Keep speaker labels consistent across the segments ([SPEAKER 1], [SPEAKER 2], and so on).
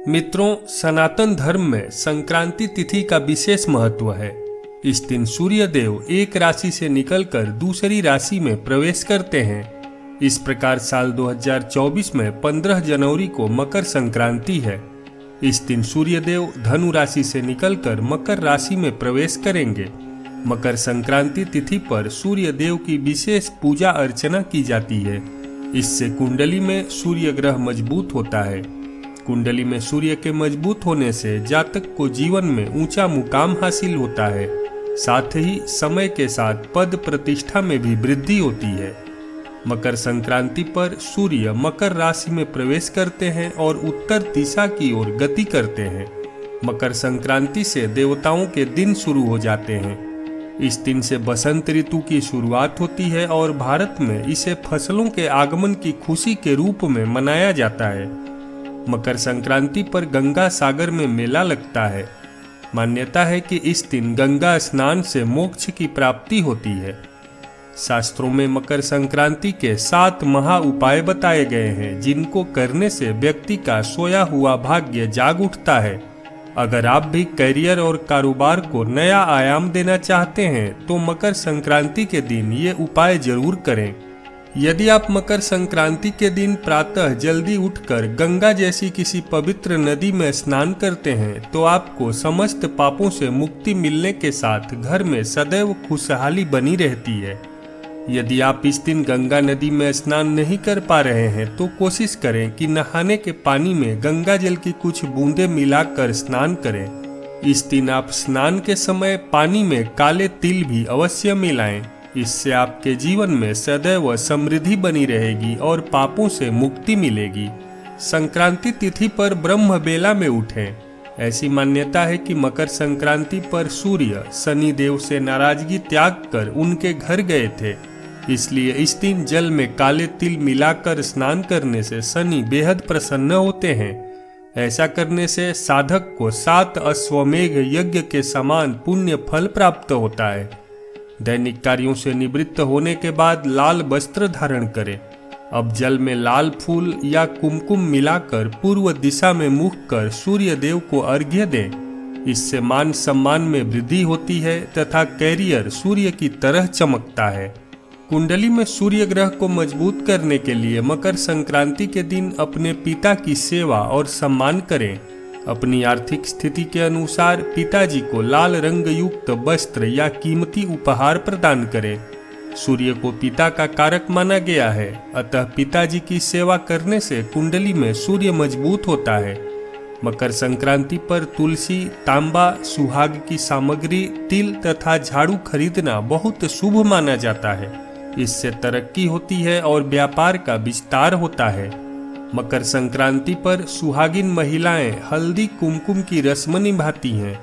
[SPEAKER 1] मित्रों, सनातन धर्म में संक्रांति तिथि का विशेष महत्व है। इस दिन सूर्य देव एक राशि से निकलकर दूसरी राशि में प्रवेश करते हैं। इस प्रकार साल 2024 में 15 जनवरी को मकर संक्रांति है। इस दिन सूर्य देव धनु राशि से निकलकर मकर राशि में प्रवेश करेंगे। मकर संक्रांति तिथि पर सूर्य देव की विशेष पूजा अर्चना की जाती है। इससे कुंडली में सूर्य ग्रह मजबूत होता है। कुंडली में सूर्य के मजबूत होने से जातक को जीवन में ऊंचा मुकाम हासिल होता है। साथ ही समय के साथ पद प्रतिष्ठा में भी वृद्धि होती है। मकर संक्रांति पर सूर्य मकर राशि में प्रवेश करते हैं और उत्तर दिशा की ओर गति करते हैं। मकर संक्रांति से देवताओं के दिन शुरू हो जाते हैं। इस दिन से बसंत ऋतु की शुरुआत होती है और भारत में इसे फसलों के आगमन की खुशी के रूप में मनाया जाता है। मकर संक्रांति पर गंगा सागर में मेला लगता है। मान्यता है कि इस दिन गंगा स्नान से मोक्ष की प्राप्ति होती है। शास्त्रों में मकर संक्रांति के 7 महा उपाय बताए गए हैं, जिनको करने से व्यक्ति का सोया हुआ भाग्य जाग उठता है। अगर आप भी करियर और कारोबार को नया आयाम देना चाहते हैं तो मकर संक्रांति के दिन ये उपाय जरूर करें। यदि आप मकर संक्रांति के दिन प्रातः जल्दी उठकर गंगा जैसी किसी पवित्र नदी में स्नान करते हैं तो आपको समस्त पापों से मुक्ति मिलने के साथ घर में सदैव खुशहाली बनी रहती है। यदि आप इस दिन गंगा नदी में स्नान नहीं कर पा रहे हैं तो कोशिश करें कि नहाने के पानी में गंगा जल की कुछ बूंदें मिलाकर स्नान करें। इस दिन आप स्नान के समय पानी में काले तिल भी अवश्य मिलाएं। इससे आपके जीवन में सदैव समृद्धि बनी रहेगी और पापों से मुक्ति मिलेगी। संक्रांति तिथि पर ब्रह्म बेला में उठें। ऐसी मान्यता है कि मकर संक्रांति पर सूर्य शनि देव से नाराजगी त्याग कर उनके घर गए थे। इसलिए इस दिन जल में काले तिल मिलाकर स्नान करने से शनि बेहद प्रसन्न होते हैं। ऐसा करने से साधक को 7 अश्वमेघ यज्ञ के समान पुण्य फल प्राप्त होता है। दैनिक कार्यों से निवृत्त होने के बाद लाल वस्त्र धारण करें। अब जल में लाल फूल या कुमकुम मिलाकर पूर्व दिशा में मुख कर सूर्य देव को अर्घ्य दें। इससे मान सम्मान में वृद्धि होती है तथा कैरियर सूर्य की तरह चमकता है। कुंडली में सूर्य ग्रह को मजबूत करने के लिए मकर संक्रांति के दिन अपने पिता की सेवा और सम्मान करें। अपनी आर्थिक स्थिति के अनुसार पिताजी को लाल रंग युक्त वस्त्र या कीमती उपहार प्रदान करें। सूर्य को पिता का कारक माना गया है, अतः पिताजी की सेवा करने से कुंडली में सूर्य मजबूत होता है। मकर संक्रांति पर तुलसी, तांबा, सुहाग की सामग्री, तिल तथा झाड़ू खरीदना बहुत शुभ माना जाता है। इससे तरक्की होती है और व्यापार का विस्तार होता है। मकर संक्रांति पर सुहागिन महिलाएं हल्दी कुमकुम की रस्म निभाती हैं।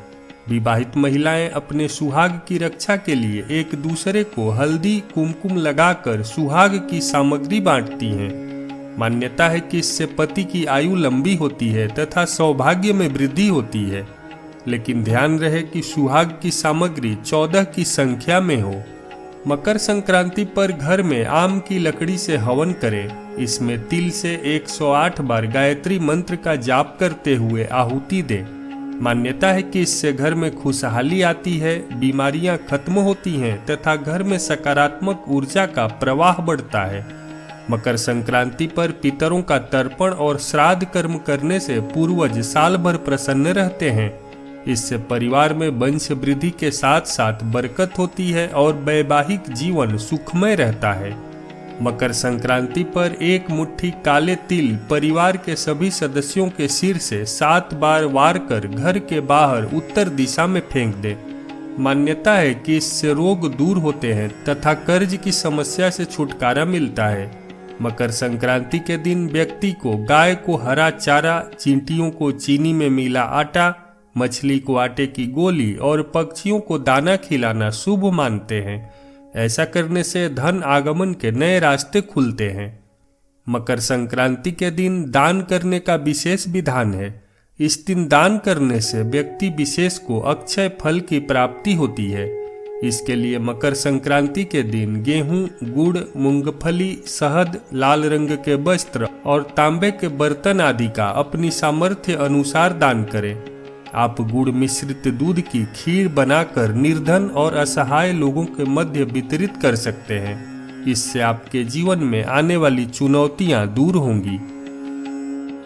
[SPEAKER 1] विवाहित महिलाएं अपने सुहाग की रक्षा के लिए एक दूसरे को हल्दी कुमकुम लगाकर सुहाग की सामग्री बांटती हैं। मान्यता है कि इससे पति की आयु लंबी होती है तथा सौभाग्य में वृद्धि होती है। लेकिन ध्यान रहे कि सुहाग की सामग्री 14 की संख्या में हो। मकर संक्रांति पर घर में आम की लकड़ी से हवन करें। इसमें तिल से 108 बार गायत्री मंत्र का जाप करते हुए आहुति दें। मान्यता है कि इससे घर में खुशहाली आती है, बीमारियां खत्म होती हैं तथा घर में सकारात्मक ऊर्जा का प्रवाह बढ़ता है। मकर संक्रांति पर पितरों का तर्पण और श्राद्ध कर्म करने से पूर्वज साल भर प्रसन्न रहते हैं। इससे परिवार में वंश वृद्धि के साथ साथ बरकत होती है और वैवाहिक जीवन सुखमय रहता है। मकर संक्रांति पर एक मुट्ठी काले तिल परिवार के सभी सदस्यों के सिर से 7 बार वार कर घर के बाहर उत्तर दिशा में फेंक दें। मान्यता है कि इससे रोग दूर होते हैं तथा कर्ज की समस्या से छुटकारा मिलता है। मकर संक्रांति के दिन व्यक्ति को गाय को हरा चारा, चींटियों को चीनी में मिला आटा, मछली को आटे की गोली और पक्षियों को दाना खिलाना शुभ मानते हैं। ऐसा करने से धन आगमन के नए रास्ते खुलते हैं। मकर संक्रांति के दिन दान करने का विशेष विधान है। इस दिन दान करने से व्यक्ति विशेष को अक्षय फल की प्राप्ति होती है। इसके लिए मकर संक्रांति के दिन गेहूं, गुड़, मूंगफली, शहद, लाल रंग के वस्त्र और तांबे के बर्तन आदि का अपनी सामर्थ्य अनुसार दान करें। आप गुड़ मिश्रित दूध की खीर बनाकर निर्धन और असहाय लोगों के मध्य वितरित कर सकते हैं। इससे आपके जीवन में आने वाली चुनौतियां दूर होंगी।